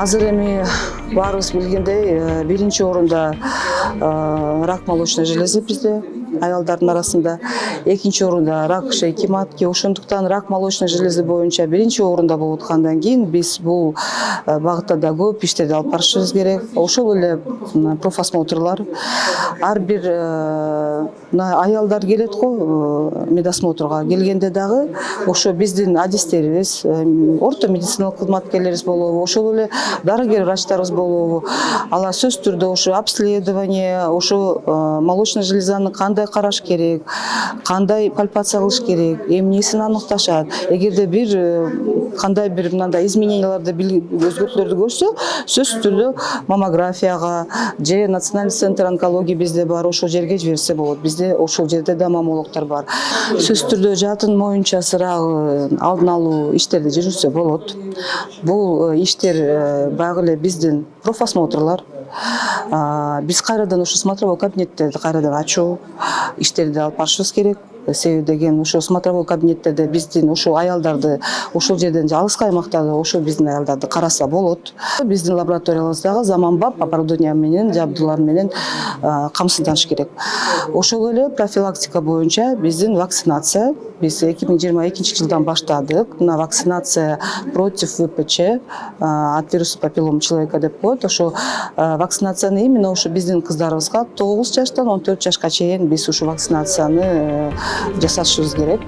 Азыр эми баарыбыз билгендей, биринчи орунда рак молочной железы бизде аялдардын арасында, экинчи орунда рак шейки матки. Ошондуктан рак молочной железы боюнча биринчи орунда болуп аткандан кийин биз бул багытта да көп иштерди алып барышыбыз керек. Ошол эле профосмотрлар ар бир аялдар келет го медосмотрга келгенде дагы ошо биздин адистерибиз, орто медициналык кызматкерлерибиз болобу, ошол эле дарыгер врачтарыбыз болобу, алар сөзсүз түрдө ошо обследование, ошо молочный железаны кандай караш керек, кандай пальпация кылыш керек, эмнесин аныкташат. Эгерде бир кандай бир мындай измененияларды өзгөртүүлөрдү көрсө, сөзсүз түрдө маммографияга же национальный центр онкологии бизде бар, ошол жерге жиберсе болот. Бизде ошол жерде да маммологдор бар. Сөзсүз түрдө жатын моюнча сырагы алдын алуу иштерди жүргүзсө болот. Бул иштер баягы эле биздин профосмотрлар, биз кайрадан ошо смотровой кабинеттерди кайрадан ачуу иштерди алып барышыбыз керек. Себеби деген ошо смотровой кабинеттерде биздин ошо аялдарды ошол жерден алыскы аймактарда ошо биздин аялдарды караса болот. Биздин лабораториябыздагы заманбап оборудование менен, жабдуулар менен камсызданыш керек. Ошол эле профилактика боюнча биздин вакцинация, биз 2022 жылдан баштадык. Мына вакцинация против ВПЧ, от вируса папиллома человека деп коет. Ошо вакцинацияны именно ошо биздин кыздарыбызга 9 жаштан 14 жашка чейин биз ушу вакцинацияны жасашыбыз керек.